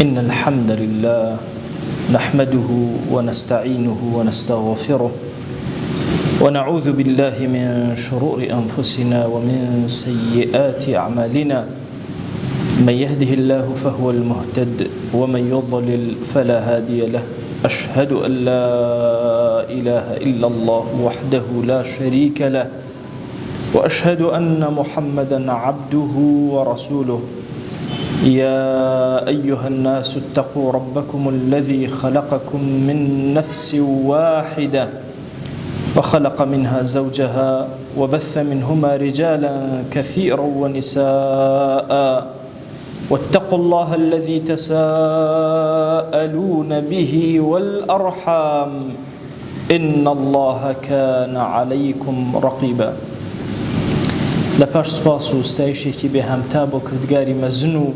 إن الحمد لله نحمده ونستعينه ونستغفره ونعوذ بالله من شرور أنفسنا ومن سيئات أعمالنا من يهده الله فهو المهتد ومن يضلل فلا هادي له أشهد أن لا إله إلا الله وحده لا شريك له وأشهد أن محمدا عبده ورسوله يا أيها الناس اتقوا ربكم الذي خلقكم من نفس واحدة وخلق منها زوجها وبث منهما رجالا كثيرا ونساء واتقوا الله الذي تساءلون به والأرحام إن الله كان عليكم رقيبا. لپاش سپاس و ستایشێکی بێهەمتا بۆ کردگاری مەزن و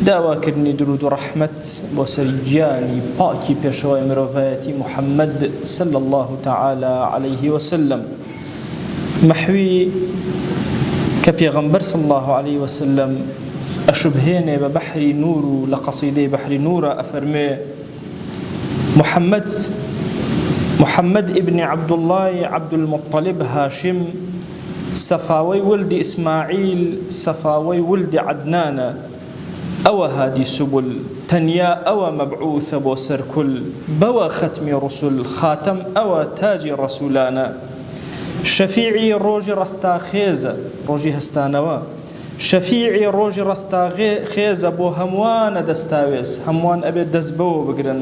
داواکردنی درود و ڕەحمەت بۆ سەرگیانی پاکی پێشەوای مرۆڤایەتی محەممەد صلی الله تعالى عليه وسلم مەحوی کە پێغەمبەر صلی الله عليه وسلم ئەشوبهێنێ بە بەحری نور و لە قەسیدەی بەحری نورە ئەفەرمێ محەممەد ابن عەبدوڵڵای عەبدولموطەلیب هاشم سەفاوەی ولدی ئیسماعیل سەفاوەی ولدی عەدنانە ئەوە هادی سوبل تەنیا ئەوە مەبعوثە بۆ سەرکول بەوە ختمی ڕوسول خاتەم ئەوە تاجی ڕەسوولانە شەفیعی ڕۆژی ڕەستاخێزە ڕۆژی هەستانەوە شەفیعی ڕۆژی ڕەستاخێزە بۆ هەمووانە دەستاوێز هەمووان ئەبێت دەست بەوە بگرن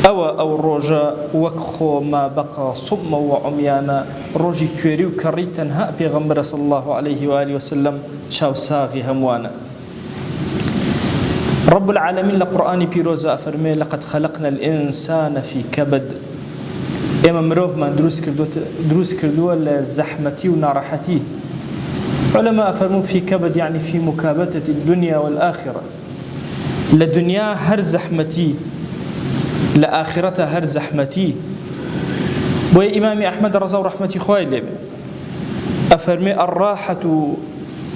ئەوە ئەو ڕۆژە وەک خۆما بەقا سومە و عومیانە ڕۆژی کوێری و کەڕی تەنها پێغەمبەرە صلی الله عليه وآله وسلم چاوساغی هەمووانە. رب العالمين لقرآن بيروزا أفرمي لقد خلقنا الإنسان في كبد إما مروف من دروس كردوه لزحمتي ونارحتي علماء أفرموا في كبد يعني في مكابتة الدنيا والآخرة لدنيا هر زحمتي لآخرتها هر زحمتي بوي إمام أحمد رضا ورحمتي خوالي لي أفرمي الراحة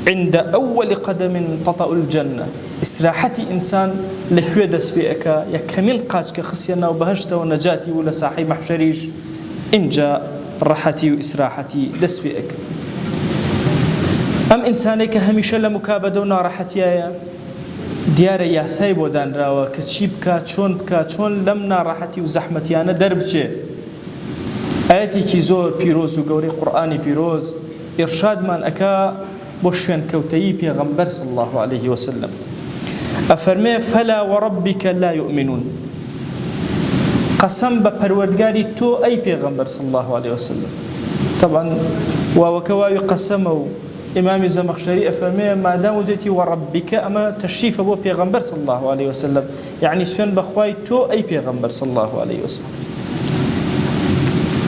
عند أول قدم تطأ الجنة استراحتي إنسان لكوية دس بيئك يكمل قاجك خسينا وبهجته ونجاتي ولا ساحي محشريش إن جاء راحتي وإسراحتي دس بيئك أم إنسانيك هميشة لمكابدة ونارحتي دیارە یاسای بۆ دانراوە کە چی بکات چۆن بکات چۆن لەم ناڕەحەتی و زەحمەتیانە دەربچێ. ئاەتێکی زۆر پیرۆز و گەورەی قورئانی پیرۆز ئێرشادمان ئەکا بۆ شوێنکەوتەیی پێغەمبەر صلی الله عليه وسلم ئەفەرمێ فەلا وەڕەبیکە لا یؤمنون قەسەم بە پەروەردگاری تۆ ئەی پێغەمبەر صلی الله عليه وسلم. طبعا واوەکە واوی قەسەمە و إمام زمخشري أفرمي ما دام وديتي وربك أما تشريف أبو بيغمبر صلى الله عليه وسلم يعني سفين بخواي تو أي بيغمبر صلى الله عليه وسلم.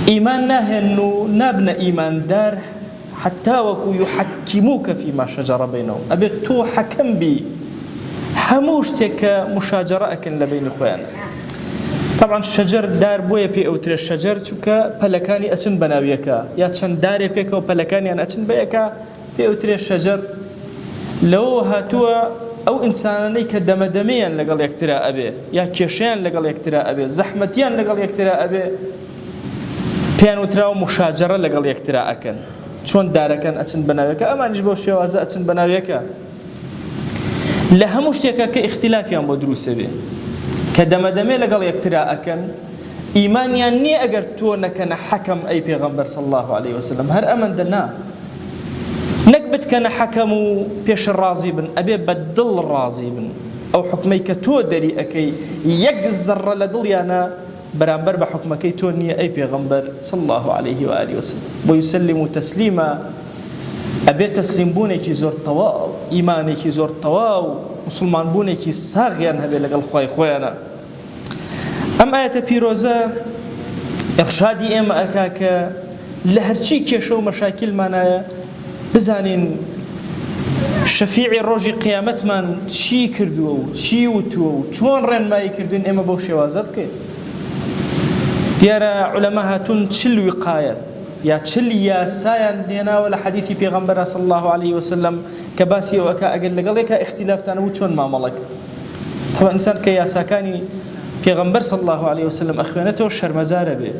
إيماننا إنه نبنى إيمان دار حتى وكو يحكموك فيما شجر بينهم أبي تو حكم بي هموشتك مشاجرة لبين خوان. طبعا الشجر دار بويا بي أوتر الشجر تك بلكاني أتن بناويكا يا تشن داري بيكا وبلكاني أنا أتن بيكا بيوتري الشجر لو هاتوا أو إنساني كدمدميا لقال يكتراء أبي يا كيشيان لقال يكتراء أبي زحمتيان لقال يكتراء أبي بيانو تراو مشاجرة لقال يكتراء أكن شون داركن أتن بناويكا أما نجبو شوازا أتن بناويكا لها مشتكا كاختلاف يا مدروس بي كدمدمي لقال يكتراء أكن إيمانيا ني أجر تو نكن حكم أي بيغمبر صلى الله عليه وسلم هر أمن دنا نكبت كان حكموا بيش الرازي بن أبي بدل الرازي بن أو حكمي كتو دري أكي يجزر لدليانا برامبر بحكمكي توني أي بيغمبر صلى الله عليه وآله وسلم ويسلم تسليما أبي تسليم بونيكي زور طواو إيمانيكي زور طواو مسلمان بونيكي ساغيان هبي لقل خوينا أم آية بيروزا إرشادي إما أكاكا لهرشي كيشو مشاكل مانا بزانين شەفیعی ڕۆژی قیامەتمان چی کردووە و چی وتووە و چۆن ڕێنمایی کردوین ئێمە بەو شێوازە بکەین. دیارە عولەما هاتوون چل وقایە یا چل یاسایان دێناوە لە حەدیثی پێغەمبەر صلی الله عليه وسلم کە باسی ئەوەکە ئەگەر لەگەڵ یەکە اختلافدان و چۆن مامەڵەک طبعا إنسان کە یاساکانی پێغەمبەر صلی الله عليه وسلم ئەخوێنێتەوە شەرمەزارە بێ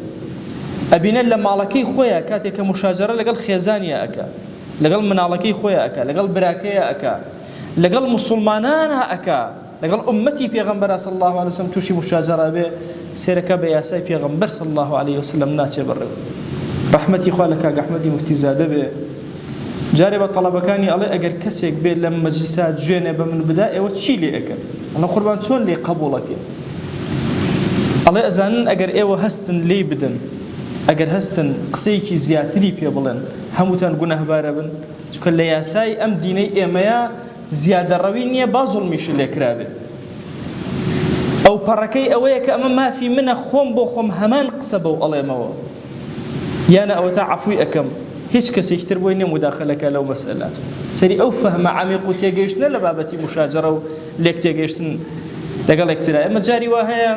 ئەبینێت لە ماڵەکەی خۆیە کاتێک کە مشاجرە لەگەڵ خێزانیە ئەکا لەگەڵ مناڵەکەی خۆیە ئەکا لەگەڵ براکەیە ئەکا لەگەڵ موسڵمانانە ئەکا لەگەڵ ئومەتی پێغەمبەر صلی الله عليه وسلم تووشی مشاجرە بێ سێرەکە بە یاسای پێغەمبەر صلی الله عليه وسلم ناچێ بەڕێوە ڕەحمەتی خوا لە کاک ئەحمەدی موفتیزادە بێ جارێ بە تەڵەبەکانی ئەڵێ ئەگەر کەسێک بێ لەم مەجلیسا گوێنێ بە من بدا ئێوە چی لێ ئەکەن ئەڵێ قوربان چۆن لێ قبوڵەکەن ئەڵێ ئەزانن ئەگەر ئێوە هەستن لێ بدەن ئەگەر هەستن قسەیەکی زیاتری پێ بڵێن هەمووتان گونەهبارە بن چونکە لە یاسای ئەم دینەی ئێمەیە زیادەڕەوی نییە با زوڵمیشی لێکرابێ ئەو پەڕەکەی ئەوەیە کە ئەمە مافی منە خۆم بۆ خۆم هەمان قسە بەو ئەڵێمەوە یانە ئەوە تا عەفوی ئەکەم هیچ کەسێکتر بۆی نییە موداخەلەکە لەو مەسئلە سەری ئەو فەهمە عەمیق و تێگەیشتنە لە بابەتی مشاجرە و لێک تێگەیشتن لەگەڵ یەکترا ئێمە جاری وا هەیە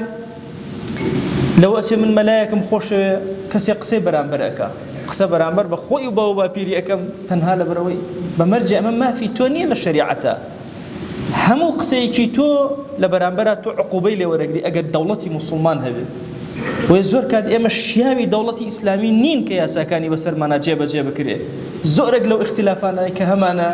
لەوە ئەچێ من مەلایەکم خۆشەوێ کەسێک قسەی بەرامبەر ئەکا قسە بەرامبەر بە خۆی و بەوە باپیری ئەەکەم تەنها لەبەرەوەی بەمەرجێ ئەمە مافی تۆ نییە لە شەریعەتە هەموو قسەیەکی تۆ لە بەرامبەرە تۆ عقوبەی لێ وەرەگری ئەگەر دەوڵەتی موسڵمان هەبێت وی زۆر کات ئێمە شیاوی دەوڵەتی ئیسلامی نین کە یاساکانی بەسەرمانە جێبەجێ بکرێ زۆرێک لەو اختلافانەی کە هەمانە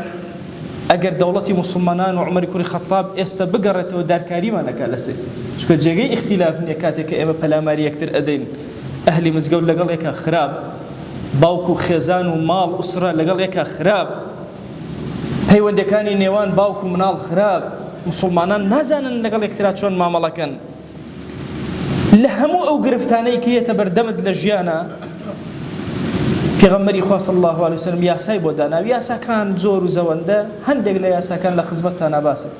ئەگەر دەوڵەتی موسڵمانان و عومەری کوڕی خەتاب ئێستا بگەڕێتەوە دارکاریمانەکە لەسێ چونکە جێگەی اختلاف نییە کاتێک کە ئێمە پەلاماری یەکتر ئەدەین ئەهلی مزگەوت لەگەڵ یەکە خراپ باوکو خێزان و ماڵ ئوسرە لەگەڵ یەکە خراپ پەیوەندەکانی نێوان باوکو مناڵ خراپ موسڵمانان نازانن لەگەڵ یەکترا چۆن مامەڵەکەن لە هەموو ئەو گرفتانەی کە هێتە بەردەمت لە ژیانە پێغەمبەری خوا صلی الله عليه وسلم یاسای بۆ داناوی یاساکان زۆر و زەوەندە هەندێک لە یاساکان لە خزمەتتان ناباسن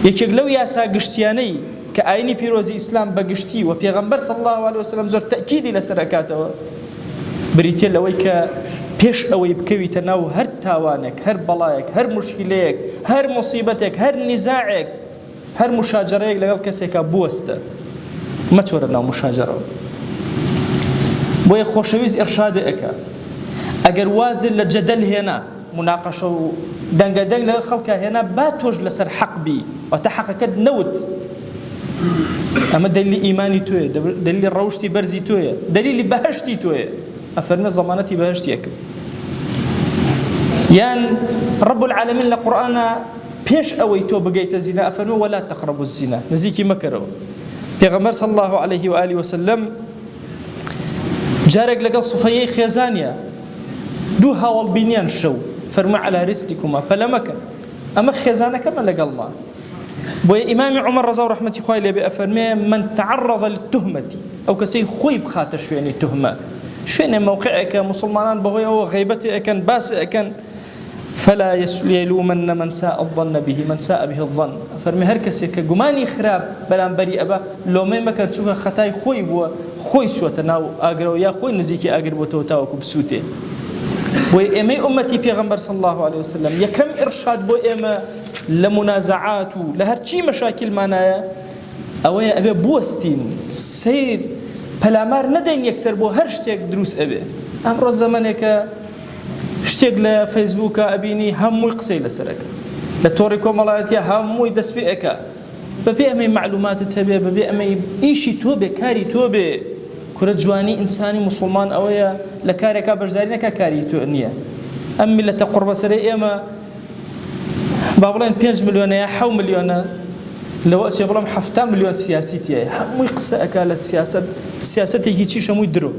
یەکێک لەو یاسا گشتیانەی کە ئاینی پیرۆزی ئیسلام بەگشتی و پێغەمبەر صلی الله عليه وسلم زۆر تەکیدی لەسەر ئەکاتەوە بریتە لەوەی کە پێش ئەوەی بکەویتە ناو هەر تاوانێک هەر بەڵایەک هەر مشکلەیەک هەر مصیبەتێک هەر نیزاعێک هەر مشاجرەیەک لەگەڵ کەسێکە بوەستە مەچۆرە ناو مشاجرەوە بۆیە خۆشەویست ئێرشادە ئەکا ئەگەر وازل لە جەدەل هێنا مناقەشە و دەنگەدەنگ لەگەڵ خەڵکە هێنا با تۆش لەسەر حەق بی واتە حەقەکەت نەوت ئەمە دلیلی ئیمانی تۆیە دلیلی ڕەوشتی بەرزی تۆیە دلیلی بەهەشتی تۆیە ئەفەرمێ زەمانەتی بەهەشتیەکە یان رب العالمین لە قورئانە پێش ئەوەی تۆ بگەیتە زینا ئەفەرمێ وەلا تەقرەبوا الزینا نزیکی مەکەرەوە پێغەمبەر صلی الله عليه وآله وسلم جارێک لەگەڵ سوفەیەی خێزانیە دوو هاوڵبینیان شەو فەرمووی عەلا ریسلکوما پەلە مەکەن ئەمە خێزانەکەمە لەگەڵما بۆیە ئیمامی عومەر ڕەزا و ڕەحمەتی خوای لێ بێ ئەفەرمێ من تعرض للتهمەتی ئەو کەسەی خۆی بخاتە شوێنی تهمە شوێنێ موقعێکە موسڵمانان بەهۆی ئەوە غەیبەتی ئەکەن باسی ئەکەن فلا يلومن من ساء الظن به من ساء به الظن فرمي هر کسی که گمانی خراب بەرامبەری ئەبە لۆمەی مەکەن چونکە خەتای خۆی بووە خۆی چووەتە ناو ئاگرەوە یا خۆی نزیکی ئاگر بۆتەوە تاوەکو بسووتێ بۆیە ئێمەی ئومەتی پێغەمبەر صلی الله عليه وسلم یەکەم ئرشاد بۆ ئێمە لە منازعات و لە هەرچی مەشاکلمانایە ئەوەیە ئەبێ بوەستین سیر پەلامار نەدەین یەکسەر بۆ هەر شتێک دروست ئەبێ ئەمڕۆ زەمانێکە شتێک لە فەیسبووکە ئەبینی هەمووی قسەی لەسەرەکە لە تۆڕی کۆمەڵایەتیە هەمووی دەست پێ ئەکا بەبێ ئەمەی معلوماتت هەبێ بەبێ ئەمەی ئیشی تۆ بێ کاری تۆ بێ کورە جوانی ئینسانی موسڵمان ئەوەیە لە کارێکا بەشداری نەکا کاری تۆ نییە ئەم میلەتە قوربەسەرەی ئێمە با بڵێن 5 ملیۆنەیە 7 ملیۆنە لەوە ئەچێ بڵێم 7 ملیۆن سیاسی تایە هەمووی قسە ئەکا لە سیاسەتێکی چیش هەمووی درۆ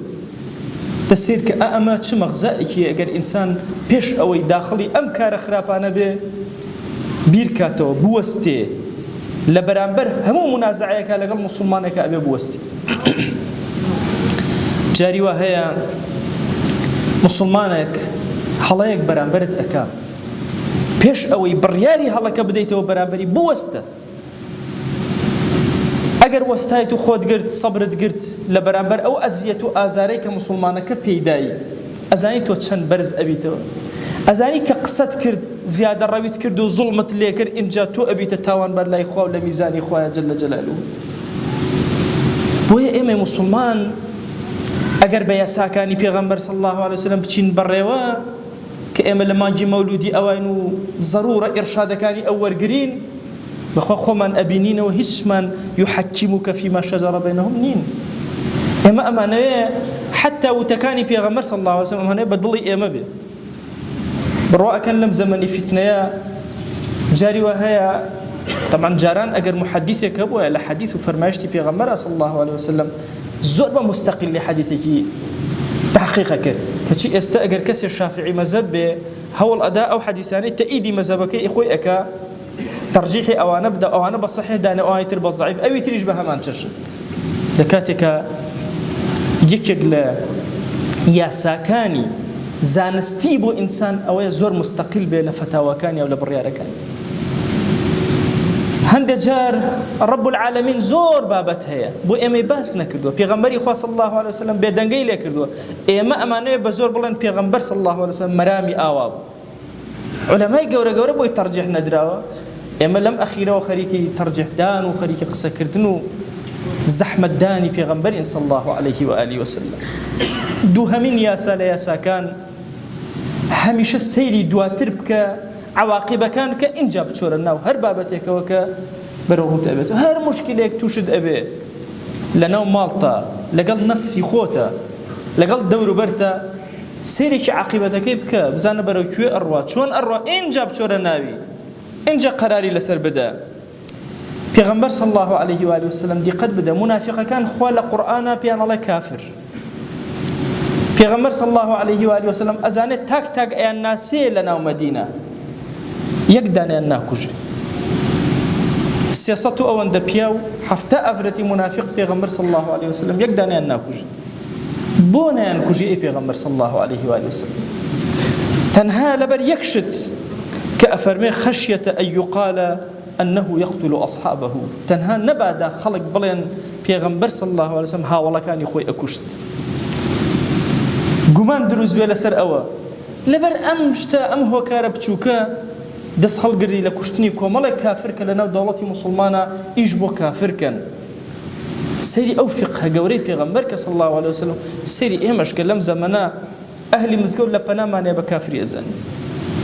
دەسیر کە ئەمە چ مەغزایەکی ئەگەر ئینسان پێش ئەوەی داخڵی ئەم کارە خراپانە بێ بیر کاتەوە بوەستێ لە بەرامبەر هەموو منازعەیەکە لەگەڵ موسڵمانێکە ئەبێ بوەستی جاری وا هەیە موسڵمانێک هەڵەیەک بەرامبەرت ئەکا پێش ئەوەی بڕیاری هەڵەکە بدەیتەوە بەرامبەری بوەستە ئەگەر وەستایت و خۆت گرت سەبرت گرت لە بەرامبەر ئەو ئەزیەت و ئازارەی کە موسڵمانەکە پێیدایی ئەزانی تۆ چەند بەرز ئەبیتەوە ئەزانی کە قسەت کرد زیادە ڕەویت کرد و زوڵمت لێ کرد ئینجا تۆ ئەبیتە تاوانبەر لای خوا و لە میزانی خوایە جەلە جەلالوه بۆیە ئێمە موسڵمان ئەگەر بە یاساکانی پێغەمبەر صلی الله عليه وسلم بچین بەڕێوە کە ئێمە لە مانگی مەولودی ئەوین و ضرورە ئێرشادەکانی ئەو وەرگرین بەخوا خۆمان ئەبینینەوە هیچمان یحەکیموکە فیما شەجەرە بەینەهم نین. ئێمە ئەمانەوێ حتا وتەکانی پێغەمبەر صلی الله علیه وسلم ئەمانەیە بە دڵی ئێمە بێ. بڕوا ئەکەن لەم زەمەنی فیتنەیە جاری وە هەیە طبعا جاران ئەگەر محەدیثێک هەبووە لە حەدیث و فەرمایشتی پێغەمبەر صلی الله علیه وسلم زۆر بە مستەقیلی حەدیثێکی تحقیقە کرد کەچی ئێستا ئەگەر کەسێ شافعی مەذهب بێ هەوڵ ئەدا ئەو حەدیثانەی تەئیدی مەذهبەکەی خۆی ئەکا تەرجیحی ئەوانە بدە ئەوانە بە صحیح دانێ ئەوانی تر بە ضعیف ئەوی تریش بە هەمان چەشن. لە کاتێکە یەکێک لە یاساکانی زانستی بۆ ئینسان ئەوەیە زۆر مستەقیل بێ لە فتاواکانی و لە بڕیارەکانی. هەندێک جار رب العالمین زۆر بابەت هەیە بۆ ئێمەی باس نەکردووە. پێغەمبەری خوا صلی الله علیه وسلم بێدەنگەی لێ کردووە. ئێمە ئەمانەیە بە زۆر بڵێن پێغەمبەر صلی الله علیه وسلم مەرامی ئاوا بوو. علەمای گەورە گەورە بۆی تەرجیح نەدراوە. ئێمە لەم ئەخیرەوە خەریکی تەرجیحدان و خەریکی قسەکردن و زەحمەتدانی پێغەمبەرین صلی الله علیه و آله وسلم. دووهەمین یاسا لە یاساکان هەمیشە سەیری دواتر بکە عواقبەکان کە ئینجا بچۆرە ناو هەر بابەتێکەوە کە بەرەو ڕووت ئەبێت و هەر موشکلێک تووشت ئەبێ لەناو ماڵتە لەگەڵ نەفسی خۆتە لەگەڵ دەوروبەرتە سەیرێکی عاقبەتەکەی بکە بزانە بەرەو کوێ ئەڕوا چۆن ئەڕوا ئینجا بچۆرە ناوی ئینجا قەراری لەسەر بدە. پێغەمبەر صلی الله علیه و آله وسلم دیقەت بدە منافقەکان خوا لە قورئانە پێیان ئەڵێ کافر. پێغەمبەر صلی الله علیه و آله وسلم ئەزانێت تاک تاک ئەیان ناسێ لە ناو مەدینە یەک دانیان ناکوژێ. 300 ئەوەندە پیا و 7 ئەفرەتی منافق پێغەمبەر صلی الله علیه وسلم یەک دانیان ناکوژێ. بۆ نەیانکوژێ ئەی پێغەمبەر صلی الله علیه و آله وسلم؟ تەنها لەبەر یەک شت کە ئەفەرمێ خەشیەتە ئەن یوقال أنه يقتل أصحابه. تەنها نەبادا خەڵک بڵێن پێغەمبەر صلی الله علیه وسلم هاوڵەکانی خۆی ئەکوشت. گومان دروست بێ لەسەر ئەوە لەبەر ئەم شتە ئەم هۆکارە بچووکە دەست هەڵگری لە کوشتنی کۆمەڵێک کافر کە لەناو دەوڵەتی موسڵمانە ئیش بۆ کافرکەن. سەیری ئەو فقهە گەورەی پێغەمبەر کە صلی الله علیه وسلم سەیری ئێمەش کە لەم زەمەنە ئەهلی مزگەوت لە پەنامانێ بە کافری ئەزانن.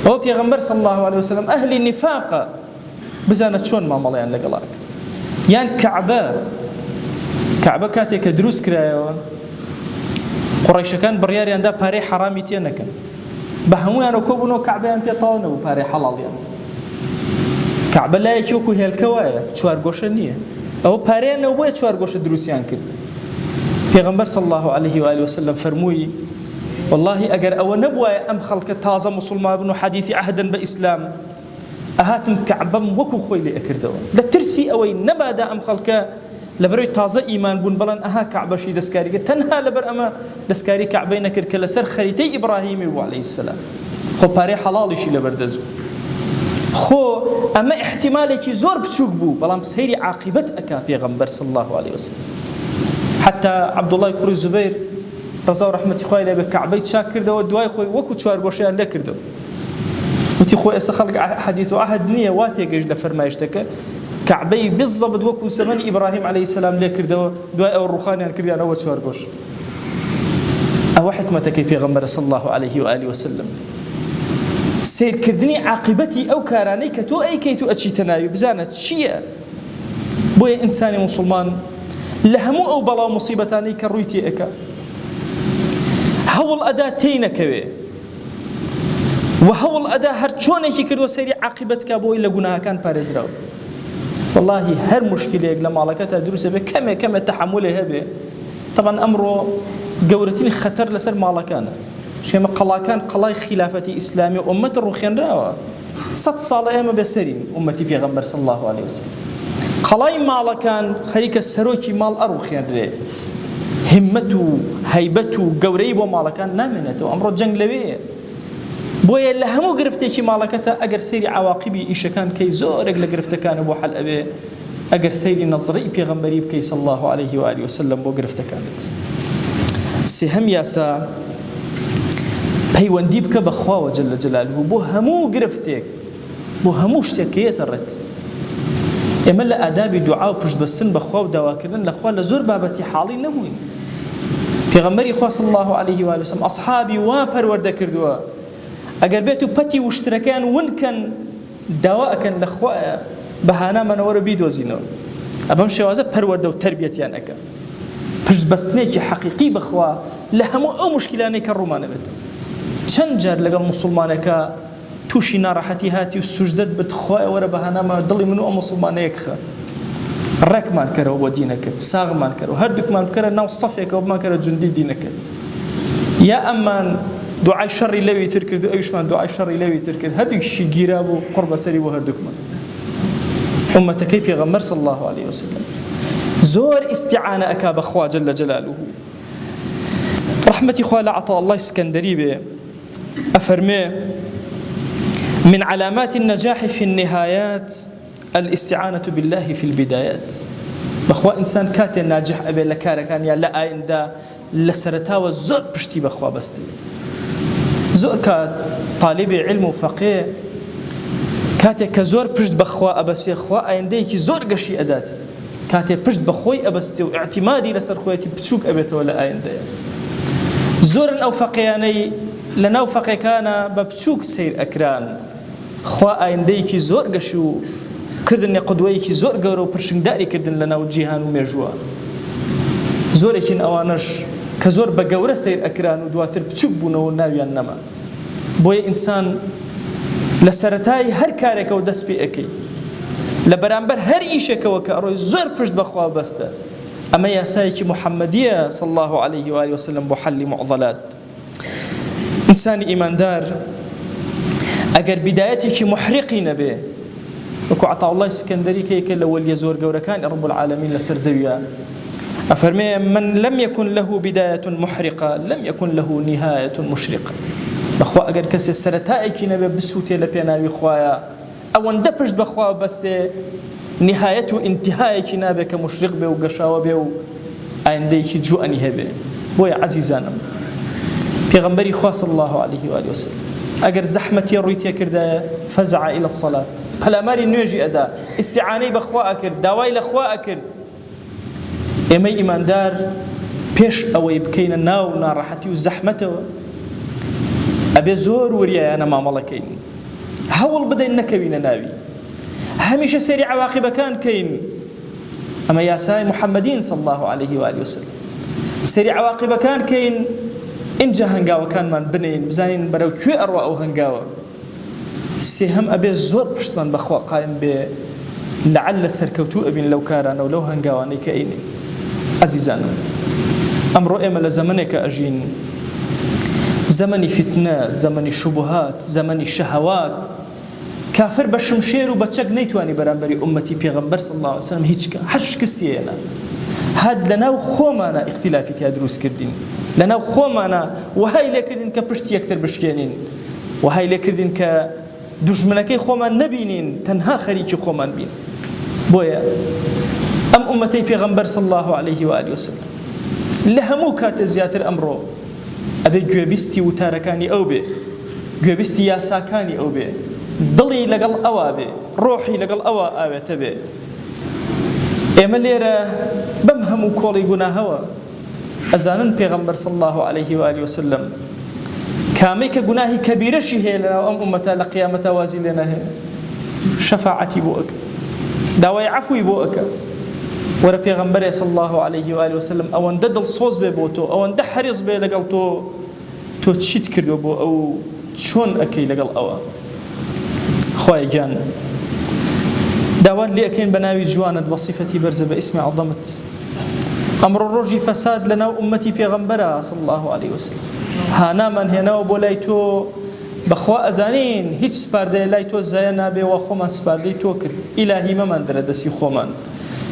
ئەوە پێغەمبەر صلی الله علیه وسلم ئەهلی نیفاقە بزانە چۆن مامەڵەیان لەگەڵاکە. یان کەعبە کاتێک کە دروست کرایەوە قوڕەیشەکان بڕیاریاندا پارەی حەرامی تێ نەکەن. بە هەمویانە کۆبوونەوە کەعبەیان پێ تەواو نەبوو پارەی حەڵاڵیان. کەعبە لایەکی وەکو هێلکە وایە چوارگۆشە نییە. ئەوە پارەیانەوە بۆیە چوارگۆشە دروستیان کرد. پێغەمبەر صلی الله علیه و آله وسلم فەرمووی والله ئەگەر ئەوە نەبوایە ئەم خەڵکە تازە موسڵمان بن و حەدیثی عەهدن بە ئیسلام ئەهاتم کەعبەم وەکو خۆی لێ ئەکردەوە. لە ترسی ئەوەی نەبادا ئەم خەڵکە لەبەرەوەی تازە ئیمان بوون بەڵێن ئەها کەعبەشی دەستکاری کرد. تەنها لەبەر ئەمە دەستکاری کەعبەی نەکرد کە لەسەر خەریتەی ئیبراهیمی بوو عەلەیهی السەلام. خۆ پارەی حەڵاڵیشی لەبەردەست بوو. خۆ ئەمە احتیمالێکی زۆر بچووک بوو بەڵام سەیری عاقبەت ئەکا پێغەمبەر صلی الله علیه وسلم. حتا عەبدوڵڵای کوڕی زوبەیر ڕەزا و ڕەحمەتی خوای لێ بێ کەعبەی چاک کردەوە دوای خۆی وەکو چوارگۆشەیان لێ کردەوە. وتی خۆی ئێستا خەڵک حەدیث و عەهد نییە وا تێگەیشت لە فەرمایشتەکە کەعبەی بالضبط وەکو زەمەنی ئیبراهیم عەلەیهی السەلام لێ کردەوە دوای ئەوە ڕوخانیان کردیانەوە چوارگۆش. ئەوە حکمەتەکەی پێغەمبەر صلی الله علیه و آله وسلم. سیرکردنی عاقبەتی ئەو کارانەی کە تۆ ئەیکەیت و ئەچیتە ناوی بزانە چییە. بۆیە ئینسانی موسڵمان لە هەموو ئەو بەڵاو موسیبەتانەی کە ڕووی تێ ئەکا هەوڵ ئەدا تێی نەکەوێ و هەوڵ ئەدا هەر چۆنێکی کردوە سەیری عاقبەتکە بۆی لە گوناهەکان پارێزراوە. والله هەر مشکلێک لە ماڵەکەتە دروستە بێ کەمێ تەحملێ هەبێ. طبعا ئەمڕۆ گەورەترین خەتەر لەسەر ماڵەکانە. شێمە قەڵاکان قەڵای خلافەتی ئیسلامی و ئومەت ڕوخێنراوە. 100 ساڵە ئێمە بەسەرین ئومەتی پێغەمبەر صلی الله علیه وسلم. قەڵای ماڵەکان خەریکە سەرۆکی ماڵ ئەڕوخێنرێ. همەت و هەیبەت و گەورەی بۆ ماڵەکان نامێنێتەوە. ئەمڕۆ جەنگ لەوەیە. بۆیە لە هەموو گرفتێکی ماڵەکەتە ئەگەر سەیری عواقبی ئیشەکان کەی زۆرێک لە گرفتەکانە بۆ حەل ئەبێ ئەگەر سەیری نەزڕەی پێغەمبەری بکەی صلی الله علیه و آله وسلم بۆ گرفتەکانت. سێهەم یاسا پەیوەندی بکە بە خواوە جەلە جەلالوه بۆ هەموو گرفتێک بۆ هەموو شتێک کە یێتە ڕێت. ئێمە لە ئادابی دوعا و پشتبەستن بە خوا و داواکردن لە خوا لە زۆر بابەتی حاڵی نەبووین. پێغەمبەری خوا صلی الله علیه و آله وسلم ئەصحابی وا پەروەردە کردووە ئەگەر بێت و پەتی وشترەکان ونکەن داوا ئەکەن لە خوایە بەهانامانەوەرە بیدۆزینەوە. ئەبەم شێوازە پەروەردە و تەربیەتیان ئەکە، پشتبەستنێکی حەقیقی بەخوا لە هەموو ئەو مشکلانەی کە ڕوومانە بێتەوە. چەند جار لەگەڵ موسڵمانەکە تووشی ناڕەحەتی هاتی و سوژدەت بت، خوایە وەرە بەهانامە دڵی من و ئەو موسڵمانەیەک خە، ڕێکمان کەرەوە بۆ دینەکەت، ساغمان کەرەوە، هەردووکمان بکەرە ناو سەفێکەوە بمان کەرە جوندی دینەکەت. یا ئەممان دوعای شەڕی لەوی تر کرد و ئەویشمان دوعای شەڕی لەوی تر کرد، هەردووکیشی گیرا بوو قڕ بەسەری بۆ هەردووکمان. ئومەتەکەی پێغەمبەر صلی الله عليه وسلم زۆر ئیستیعانە ئەکا بەخوا جەل جەلالوه. رحمەتی خوا لە عەطا الله اسکەندەری بێ ئەفەرمێ: من علامات النجاح في النهايات الاستعانة بالله في البدايات. بەخوا ئینسان کاتێ ناجح ئەبێ لە کارەکان یا لە ئایندا لە سەرەتاوە زۆر پشتی بەخوا بەستی. زۆر کات طالبی علم و فەقێ کاتێک کە زۆر پشت بەخوا ئەبەسێ، خوا ئایندەیەکی زۆر گەشی ئەدات. کاتێ پشت بەخۆی ئەبەستێ و ئاعتیمادی لەسەر خۆیەتی بچووک ئەبێتەوە لە ئایندەیە. زۆرن ئەو فەقێیانەی لە ناو فەقێکانە بە بچووک سیر ئەکران، خوا ئایندەیەکی زۆر گەشی و کردنی قودوەیەکی زۆر گەورە و پرشنگداری کردن لە ناو جیهان و مێژووە. زۆرێکین ئەوانەش کە زۆر بە گەورە سیر ئەکران و دواتر بچووک بوونەوە ناویان نەما. بۆیە ئینسان لە سەرەتای هەر کارێکەوە دەست پێ ئەەکەی، لە بەرامبەر هەر ئیشێکەوە کە ئەڕۆی زۆر پشت بەخوا بەستە. ئەمە یاسایەکی محەممەدیە صلی الله عليه وآله وسلم بۆ حەلی معضەلات. ئینسانی ئیماندار ئەگەر بدایەتێکی محرقی نەبێ، وەکو عەطا الله اسکەندەری کە یەکێک لە وەلیە زۆر گەورەکانی رب العالمین لەسەر زەویە ئەفەرمێ: من لم يكن له بداية محرقة لم يكن له نهاية مشرقة. بەخوا ئەگەر کەسێ سەرەتایەکی نەبێ بسووتێ لە پێناوی خوایە، ئەوەندە پشت بەخوا بەستێ، نهایەت و ئینتیهایەکی نابێ کە مشرق بێ و گەشاوە بێ و ئایندەیەکی جوئەنی هەبێ. بۆیە عەزیزانم پێغەمبەری خوا صلی الله عليه وآله وسلم ئەگەر زەحمەتی ڕووی تێکردایە فەزع إلى الصلاة، پەلاماری نوێژی ئەدا، ئیستیعانەی بەخوا ئەکرد، داوای لە خوا ئەکرد. ئێمەی ئیماندار پێش ئەوەی بکەینە ناو ناڕەحەتی و زەحمەتەوە ئەبێ زۆر وریایانە مامەڵەکەین، هەوڵ بدەین نەکەوینە ناوی، هەمیشە سەیری عەواقیبەکان کەین. ئەمە یاسای محەممەدین صلی الله عليه وآله وسلم. سەیری عەواقیبەکان کەین، اینجا هەنگاوەکانمان بنین، بزانین بەرەو کوێ ئەڕوا ئەو هەنگاوە. سێهەم ئەبێ زۆر پشتمان بەخوا قایم بێ، لەعەل سەرکەوتوو ئەبین لەو کارانە و لەو هەنگاوانەی کە ئەینێ. عەزیزانم ئەمڕۆ ئێمە لە زەمانێکە ئەژین، زەمەنی فتنە، زەمەنی شوبهات، زەمەنی شەهەوات. کافر بە شمشێر و بە چەک نەیتوانی بەرامبەری ئومەتی پێغەمبەر صلی الله عليه وسلم هیچ کە هەر شکستی هێنا. هەد لەناو خۆمانە ئیختیلافی تیا دروست کردین، لەناو خۆمانە وهای لێکردین کە پشتی یەکتر بشکێنین، وهای لێکردین کە دوژمنەکەی خۆمان نەبینین، تەنها خەریکی خۆمان بین. بۆیە ئەم ئومەتەی پێغەمبەر صلی الله عليه وآله وسلم لە هەموو کاتە زیاتر ئەمڕۆ ئەبێ گوێبیستی وتارەکانی ئەو بێ، گوێبیستی یاساکانی ئەو بێ، دڵی لەگەڵ ئەوە بێ، ڕۆحی لەگەڵ ئەوە ئاوێتە بێ. ئێمە لێرە بەم هەموو کۆڵی گوناهەوە ئەزانن پێغەمبەر صلی الله عليه وآله وسلم کامەی کە گوناهی کەبیرەشی هەیە لەناو ئەم ئومەتە لە قیامەتە وازی لێ نەهێن، شەفاعەتی بۆ ئەکە، داوای عەفوی بۆ ئەکە. وەرە پێغەمبەرێ صلی الله عليه وآله وسلم ئەوەندە دڵسۆز بێ بۆ تۆ، ئەوەندە حەریص بێ لەگەڵ تۆ چیت کردووە بۆ ئەو، چۆن ئەکەی لەگەڵ ئەوە. خوای گیان داوات لێ ئەکەین بە ناوی جوانت بە صیفەتی بەرزە بە ئیسمی عەظەمت. ئەمڕۆ ڕۆژی فەساد لەناو ئومەتی پێغەمبەرە صلی الله عليه وسلم. هانامان هێناوە بۆ لای تۆ، بەخوا ئەزانین هیچ سپاردەیە لای تۆ زایە نابێ و خۆمان سپاردەی تۆ کرد. ئیلاهی مەمان دەرە دەستی خۆمان،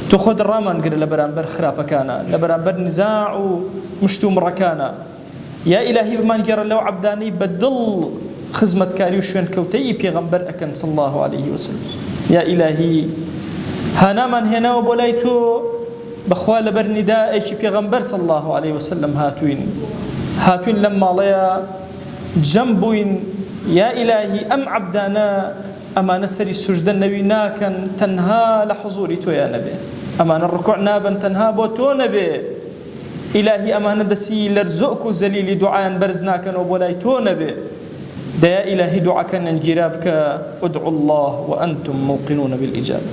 تۆ خۆت ڕامان گرە لە بەرامبەر خراپەکانە، لە بەرامبەر نزاع و مشت و مڕەکانە. یا ئیلاهی بمان گێڕە لەو عەبدانەی بە دڵ خزمەتکاری و شوێنکەوتەی پێغەمبەر ئەکەن صلی الله عليه وسلم. یا ئیلاهی هانامان هێناوە بۆ لای تۆ، بەخوا لەبەر نیدائێکی پێغەمبەر صلی الله عليه وسلم هاتوین لەم ماڵەیە جەم بووین. یا ئیلاهی ئەم عەبدانە ئەمانە سەری سوژدە نەوی ناکەن تەنها لە حوزوری تۆیان نەبێ، ئەمانە ڕکوع نابن تەنها بۆ تۆ نەبێ. ئیلاهی ئەمانە دەسی لەرزۆک و زەلیلی دوعایان بەرز ناکەنەوە بۆ لای تۆ نەبێ. ديا إلهي دعاك ننجرابك ادعوا الله وأنتم موقنون بالإجابة.